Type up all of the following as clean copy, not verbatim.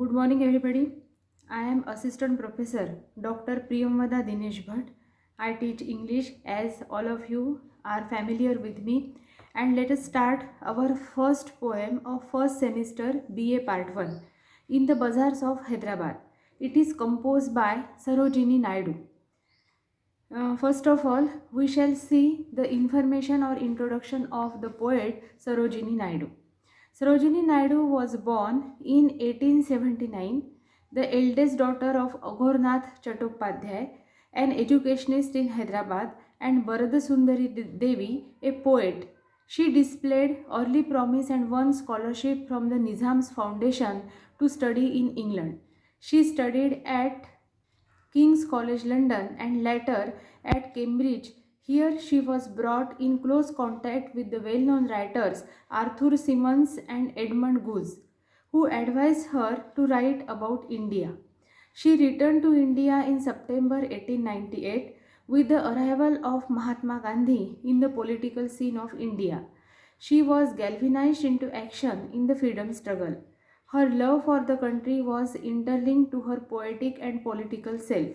Good morning, everybody. I am Assistant Professor Dr. Priyamvada Dinesh Bhatt. I teach English, as all of you are familiar with me. And let us start our first poem of first semester BA Part 1 in the Bazaars of Hyderabad. It is composed by Sarojini Naidu. First of all, we shall see the information or introduction of the poet Sarojini Naidu. Sarojini Naidu was born in 1879, the eldest daughter of Aghornath Chattopadhyay, an educationist in Hyderabad, and Baradasundari Devi, a poet. She displayed early promise and won scholarship from the Nizam's Foundation to study in England. She studied at King's College London and later at Cambridge. Here she was brought in close contact with the well-known writers Arthur Symons and Edmund Goose, who advised her to write about India. She returned to India in September 1898 with the arrival of Mahatma Gandhi in the political scene of India. She was galvanized into action in the freedom struggle. Her love for the country was interlinked to her poetic and political self.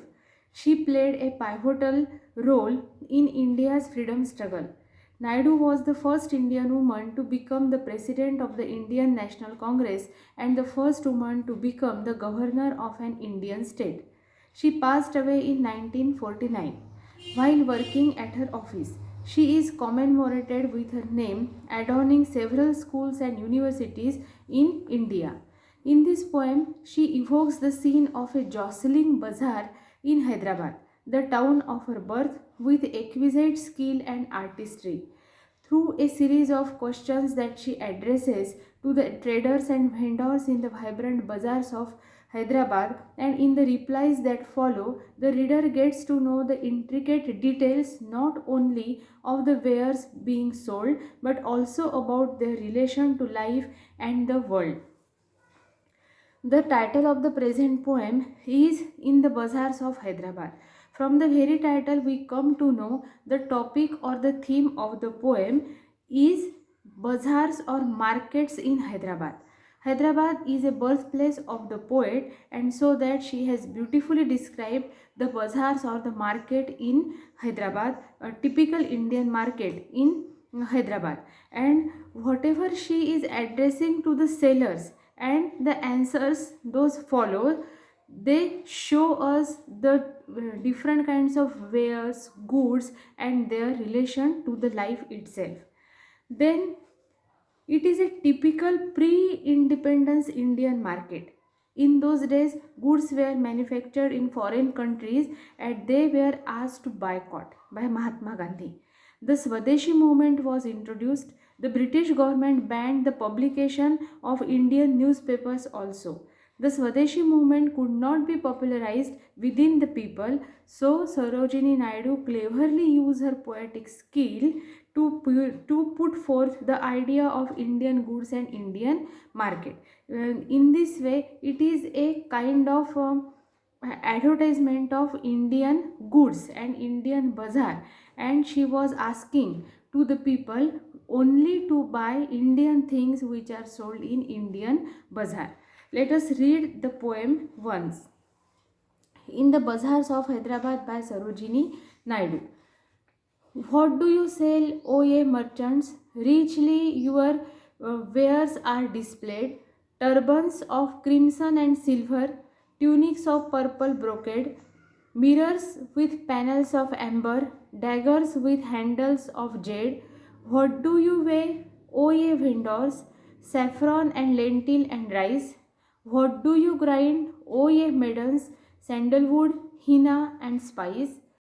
She played a pivotal role in India's freedom struggle. Naidu was the first Indian woman to become the president of the Indian National Congress and the first woman to become the governor of an Indian state. She passed away in 1949 while working at her office. She is commemorated with her name, adorning several schools and universities in India. In this poem, she evokes the scene of a jostling bazaar in Hyderabad, the town of her birth, with exquisite skill and artistry. Through a series of questions that she addresses to the traders and vendors in the vibrant bazaars of Hyderabad, and in the replies that follow, the reader gets to know the intricate details not only of the wares being sold but also about their relation to life and the world. The title of the present poem is In the Bazaars of Hyderabad. From the very title, we come to know the topic or the theme of the poem is bazaars or markets in Hyderabad. Hyderabad is a birthplace of the poet, and so that she has beautifully described the bazaars or the market in Hyderabad, a typical Indian market in Hyderabad. And whatever she is addressing to the sellers and the answers those follow, they show us the different kinds of wares, goods, and their relation to the life itself. Then it is a typical pre-independence Indian market. In those days, goods were manufactured in foreign countries and they were asked to boycott by Mahatma Gandhi. The Swadeshi movement was introduced. The British government banned the publication of Indian newspapers also. The Swadeshi movement could not be popularized within the people, so Sarojini Naidu cleverly used her poetic skill to put forth the idea of Indian goods and Indian market. In this way, it is a kind of advertisement of Indian goods and Indian bazaar, and she was asking to the people only to buy Indian things which are sold in Indian bazaar. Let us read the poem once. In the Bazaars of Hyderabad by Sarojini Naidu. What do you sell, O ye merchants? Richly your wares are displayed, turbans of crimson and silver, tunics of purple brocade, mirrors with panels of amber, daggers with handles of jade. What do you weigh, O ye vendors? Saffron and lentil and rice. What do you grind, O ye maidens? Sandalwood, henna and spice.